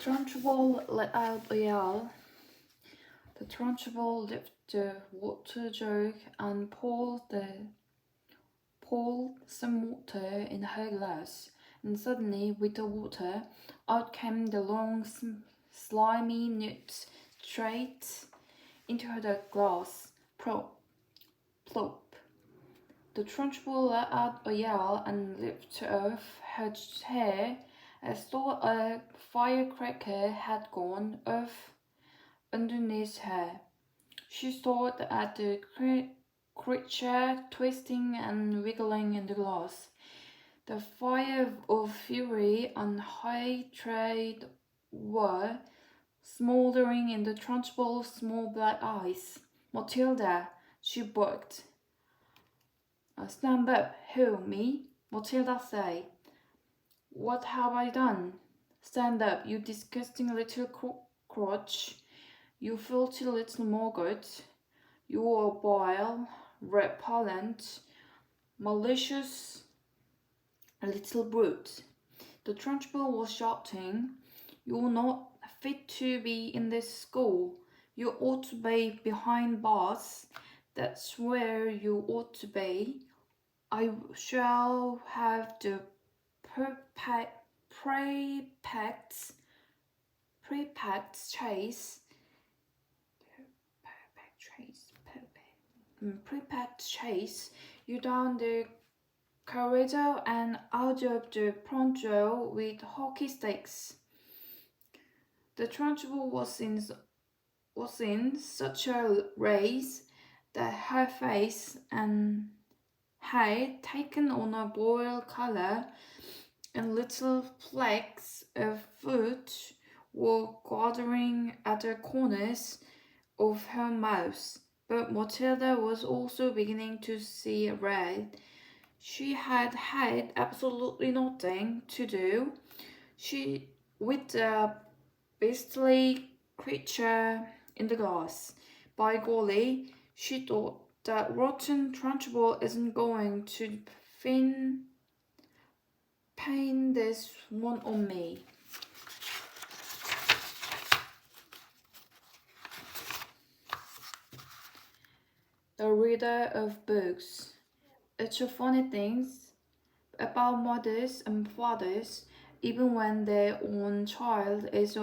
Trunchbull let out a yell. The Trunchbull lifted the water jug and poured some water in her glass, and suddenly, with the water, out came the long, slimy nut straight into the glass. Plop. The Trunchbull let out a yell and leaped off her chair as though a firecracker had gone off underneath her. She stared at the creature twisting and wiggling in the glass. The fire of fury and hatred were smoldering in the Trunchbull's small black eyes. "Matilda!" she barked. "Stand up. Who, me?" Matilda said. "What have I done?" "Stand up, you disgusting little crotch. You filthy little maggot. You are vile, repellent, malicious little brute." The Trunchbull was shouting. "You're not fit to be in this school. You ought to be behind bars. That's where you ought to be. I shall have the prefect chase you down the corridor and out of the pronto with hockey sticks." The Trunchbull was in such a rage that her face and had taken on a boiled color, and little flecks of food were gathering at the corners of her mouth. But Matilda was also beginning to see red. She had had absolutely nothing to do with the beastly creature in the glass. By golly, she thought, that rotten Trunchbull isn't going to pain this one on me. The reader of books. It's a funny thing about mothers and fathers, even when their own child is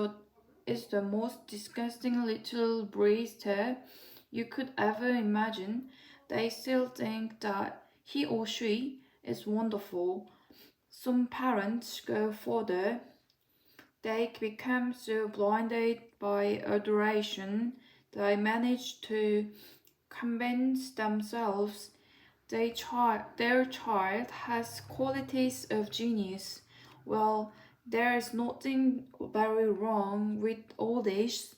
the most disgusting little breeder you could ever imagine, they still think that he or she is wonderful. Some parents go further. They become so blinded by adoration they manage to convince themselves their child has qualities of genius. Well, there is nothing very wrong with all this.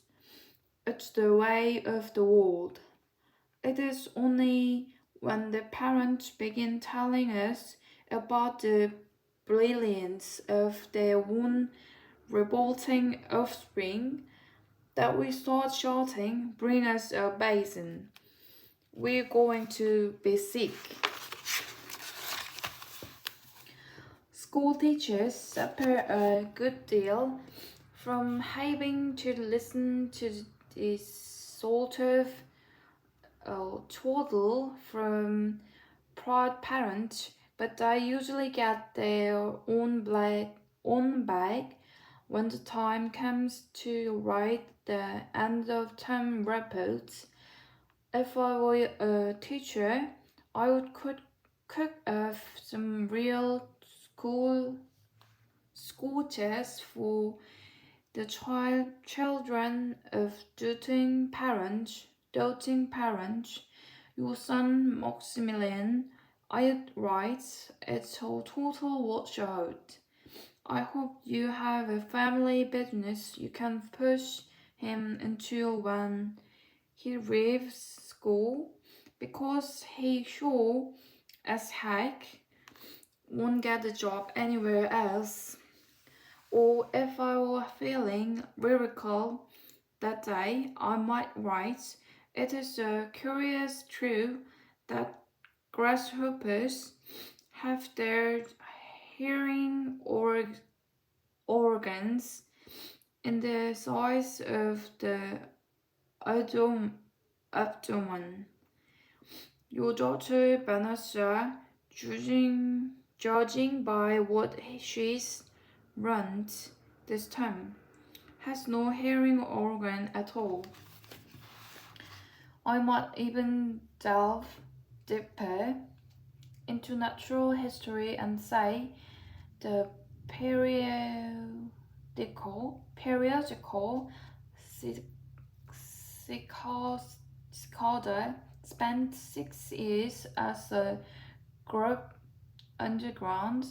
It's the way of the world. It is only when the parents begin telling us about the brilliance of their own revolting offspring that we start shouting, "Bring us a basin. We're going to be sick." School teachers suffer a good deal from having to listen to this sort of twaddle from proud parents, but they usually get their own bag when the time comes to write the end of term reports. If I were a teacher, I would cook up some real school tests for the children of doting parents. Your son Maximilian, I write, it's a total washout. I hope you have a family business you can push him into when he leaves school, because he sure as heck won't get a job anywhere else. Or if I were feeling lyrical that day, I might write, "It is a curious truth that grasshoppers have their hearing organs in the size of the abdomen. Your daughter Vanessa, judging by what she's learned this time, has no hearing organ at all. I might even delve deeper into natural history and say the periodical cicada spent 6 years as a group underground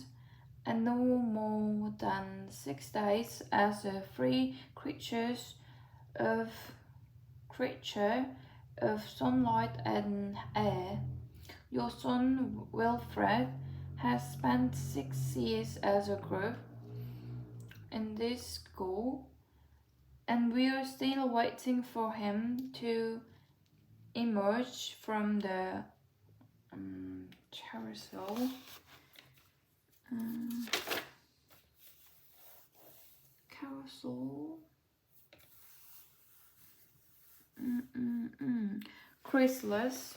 and no more than 6 days as a free of creature of sunlight and air. Your son Wilfred has spent 6 years as a group in this school, and we are still waiting for him to emerge from the carousel. Carousel. Chrysalis.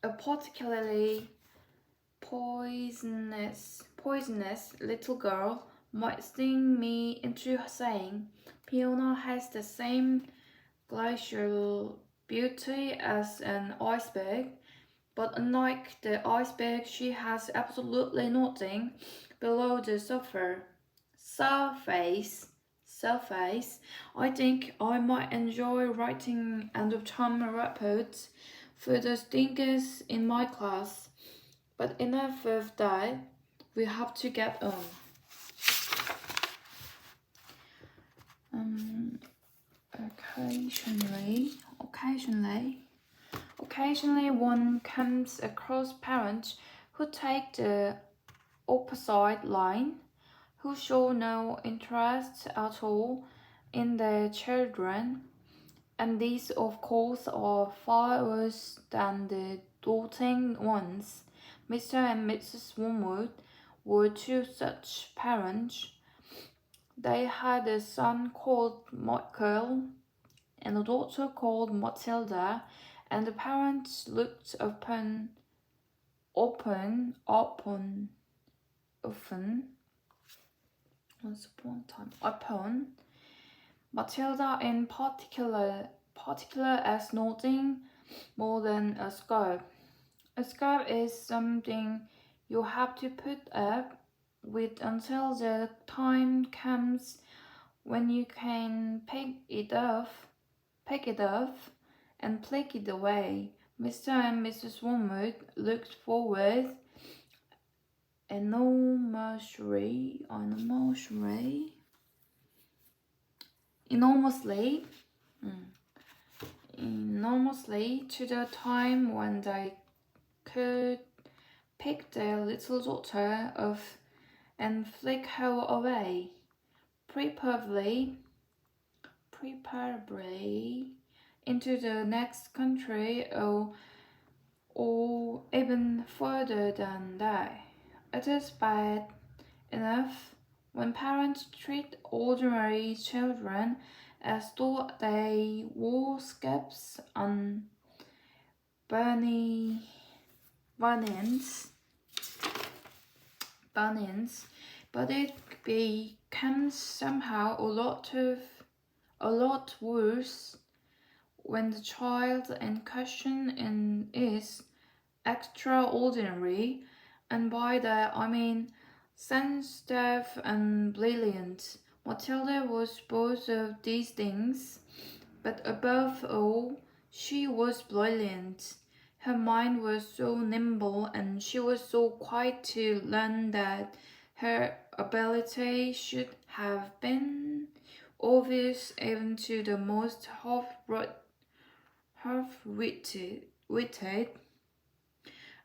A particularly poisonous little girl might sting me into saying Fiona has the same glacial beauty as an iceberg, but unlike the iceberg, she has absolutely nothing below the surface. I think I might enjoy writing end of term reports for the stinkers in my class. But enough of that, we have to get on. Occasionally one comes across parents who take the opposite line, who show no interest at all in their children, and these of course are far worse than the doting ones. Mr. and Mrs. Wormwood were two such parents. They had a son called Michael and a daughter called Matilda, and the parents looked often once upon a time upon Matilda in particular as nothing more than a scarf. A scarf is something you have to put up with until the time comes when you can pick it off and flick it away. Mr. and Mrs. Wormwood looked forward enormously to the time when they could pick their little daughter off and flick her away, preferably into the next country or even further than that. It is bad enough when parents treat ordinary children as though they wore scabs on bunions, but it becomes somehow a lot worse when the child in question is extraordinary, and by that I mean sensitive and brilliant. Matilda was both of these things, but above all, she was brilliant. Her mind was so nimble, and she was so quick to learn that her ability should have been obvious even to the most half-witted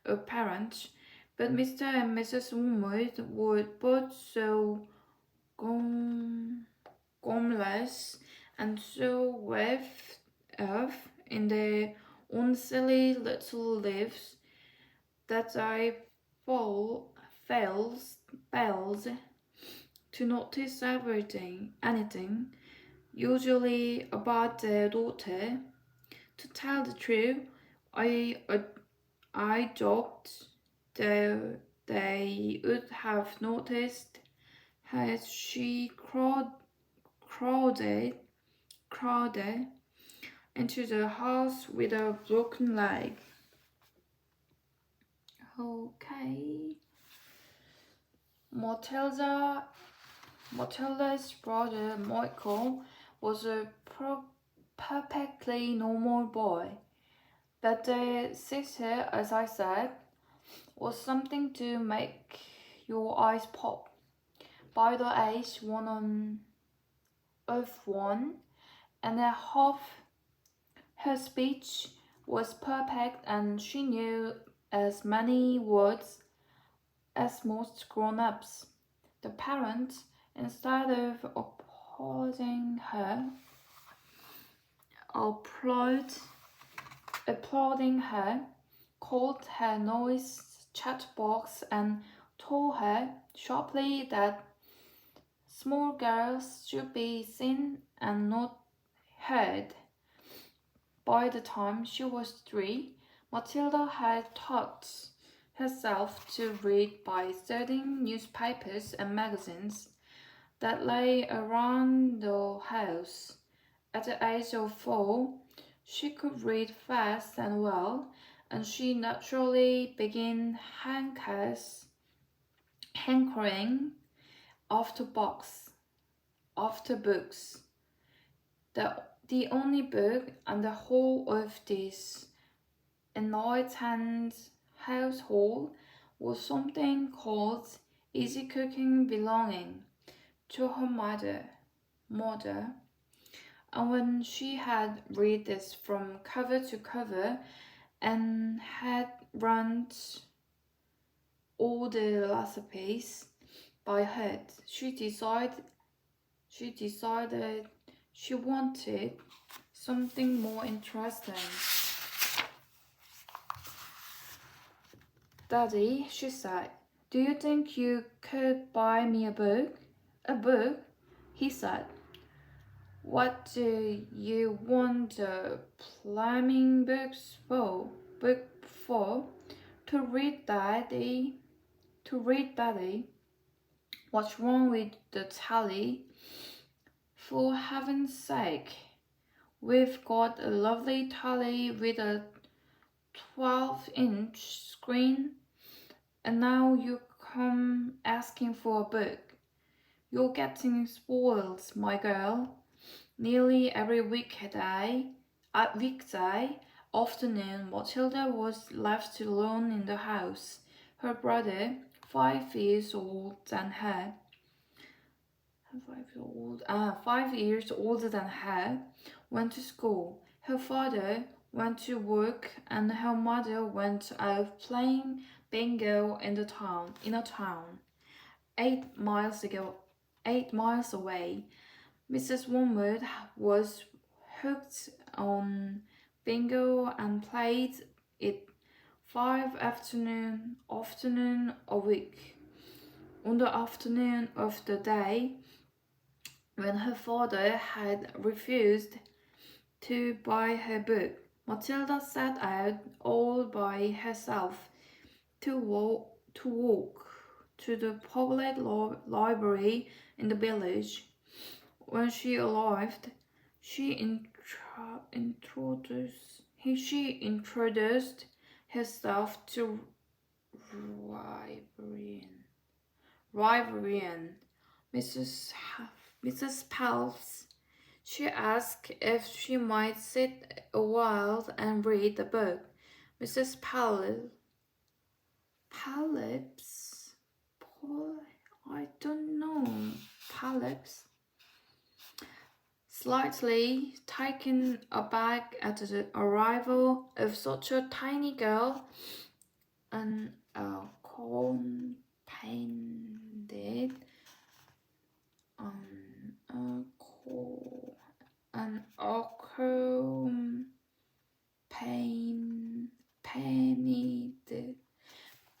of parents. But Mr. and Mrs. Wormwood were both so gomless and so weft up in their own silly little lives that I felt to notice anything, usually about their daughter. To tell the truth, I joked that they would have noticed as she crowded, crowded into the house with a broken leg. Okay. Matilda, Matilda's brother Michael was a perfectly normal boy, but their sister, as I said, was something to make your eyes pop. By the age of 1.5, her speech was perfect and she knew as many words as most grown-ups. The parents, instead of applaud, applauding her, called her noise chatbox and told her sharply that small girls should be seen and not heard. By the time she was 3, Matilda had taught herself to read by studying newspapers and magazines that lay around the house. At the age of 4, she could read fast and well, and she naturally began hankering after books. The only book in the whole of this enlightened household was something called Easy Cooking, belonging to her mother. And when she had read this from cover to cover and had run all the recipes by heart, she decided she wanted something more interesting. Daddy, she said, do you think you could buy me a book? A book? He said. What do you want the plumbing book for? To read, Daddy. To read, Daddy. What's wrong with the telly? For heaven's sake, we've got a lovely telly with a 12-inch screen, and now you come asking for a book. You're getting spoiled, my girl. Nearly every weekday afternoon, Matilda was left alone in the house. Her brother, 5 years older than her, 5 years older than her, went to school. Her father went to work, and her mother went out playing bingo in a town 8 miles away. Mrs. Wormwood was hooked on bingo and played it 5 afternoon a week. On the afternoon of the day when her father had refused to buy her book, Matilda set out all by herself to walk to the public library in the village. When she arrived, she introduced herself to librarian Mrs. Phelps. She asked if she might sit a while and read the book. Mrs. Phelps? I don't know. Phelps? Slightly taken aback at the arrival of such a tiny girl, and accompanied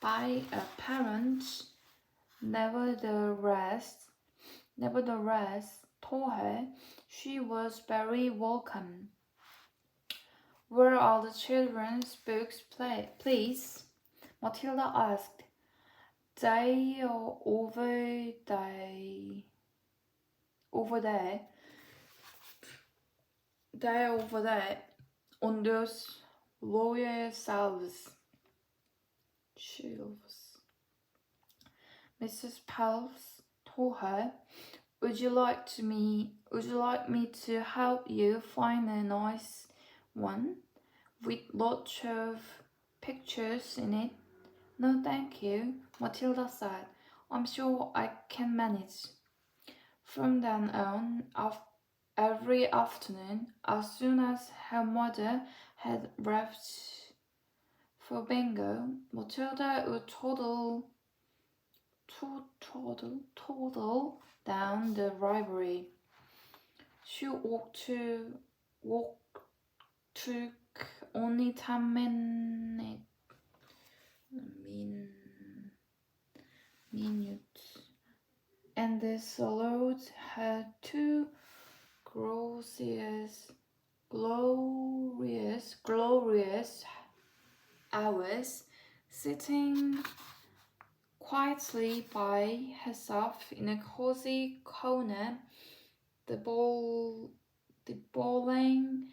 by a parent. Nevertheless, nevertheless told her she was very welcome. Where are the children's books, please? Matilda asked. They are over there. They are over there on those lower shelves. Mrs. Phelps told her, Would you like me to help you find a nice one with lots of pictures in it? No, thank you, Matilda said. I'm sure I can manage. From then on, every afternoon, as soon as her mother had left for bingo, Matilda would toddle down the library. She walk took only 10 minutes, and this allowed her two glorious hours sitting quietly by herself in a cozy corner, the bowling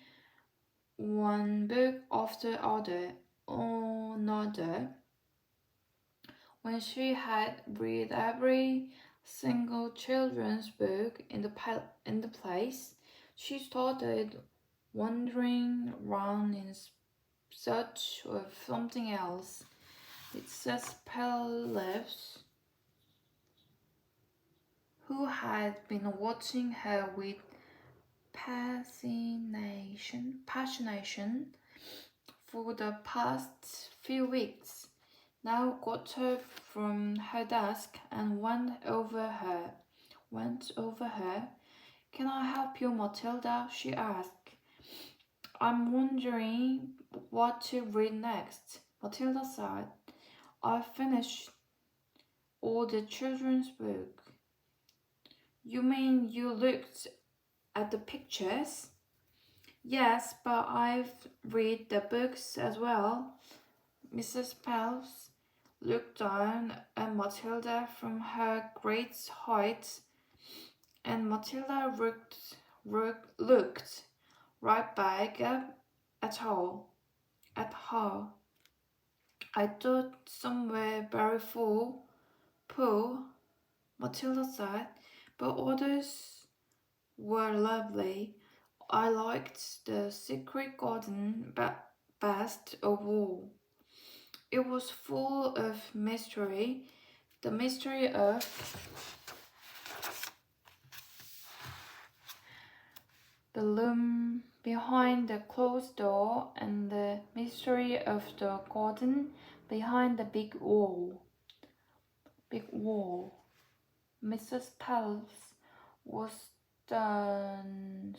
one book after another. When she had read every single children's book in the place, she started wandering around in search of something else. Mrs. Phelps, who had been watching her with passionation for the past few weeks, now got up from her desk and went over her. Can I help you, Matilda? She asked. I'm wondering what to read next, Matilda said. I finished all the children's book. You mean you looked at the pictures? Yes, but I've read the books as well. Mrs. Phelps looked down at Matilda from her great height, and Matilda looked right back up at her. I thought some were very poor, Matilda said, but others were lovely. I liked the secret garden best of all. It was full of mystery, the mystery of the loom behind the closed door and the mystery of the garden behind the big wall. Mrs. Phelps was stunned.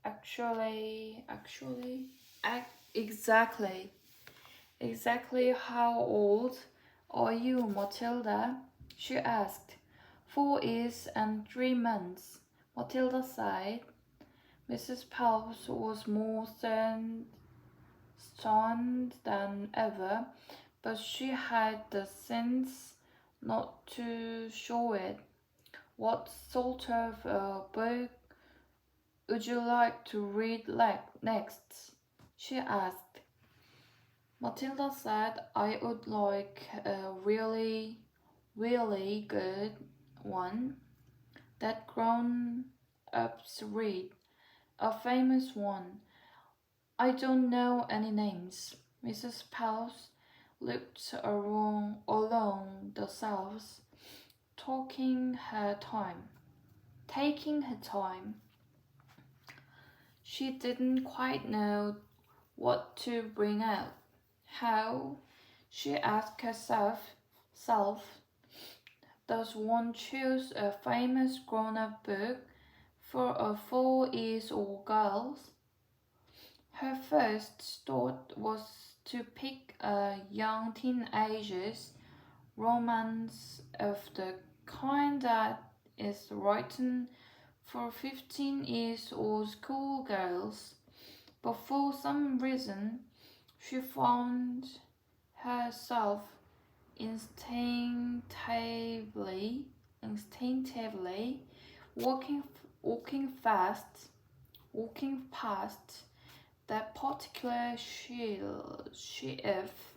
Actually, exactly. Exactly how old are you, Matilda? She asked. 4 years and 3 months, Matilda said. Mrs. Phelps was more stunned than ever, but she had the sense not to show it. What sort of book would you like to read next? She asked. Matilda said, I would like a really good one that grown-ups read, a famous one. I don't know any names. Mrs. Phelps looked along the shelves, taking her time. She didn't quite know what to bring out. How, she asked herself, does one choose a famous grown-up book for a 4-year-old girl? Her first thought was to pick a young teenager's romance of the kind that is written for 15 years old schoolgirls, but for some reason she found herself instinctively walking, walking past that particular shelf.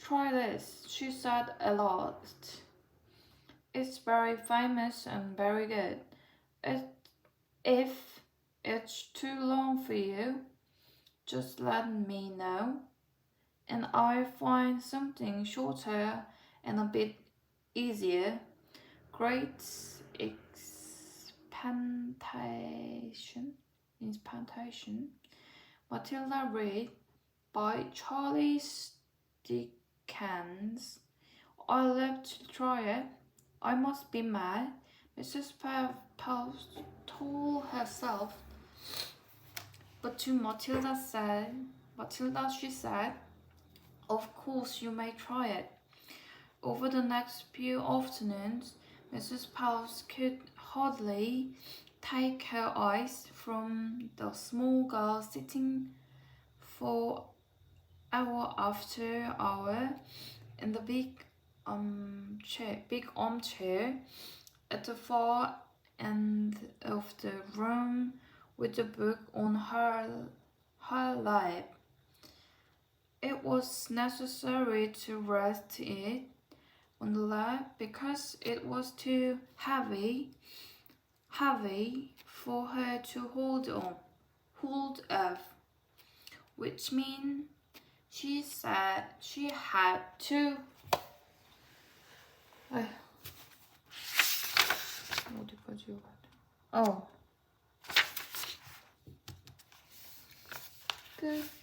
Try this, she said a lot. It's very famous and very good. It, if it's too long for you, just let me know, and I'll find something shorter and a bit easier. Great expectation. Matilda read by Charlie Dickens. I love to try it. I must be mad, Mrs. Pell told herself. But to Matilda, she said, of course you may try it. Over the next few afternoons, Mrs. Powell could hardly take her eyes from the small girl sitting for hour after hour in the big armchair at the far end of the room with the book on her lap. It was necessary to rest it on the lap because it was too heavy for her to hold of, which means she said she had to. 어디까지 끝.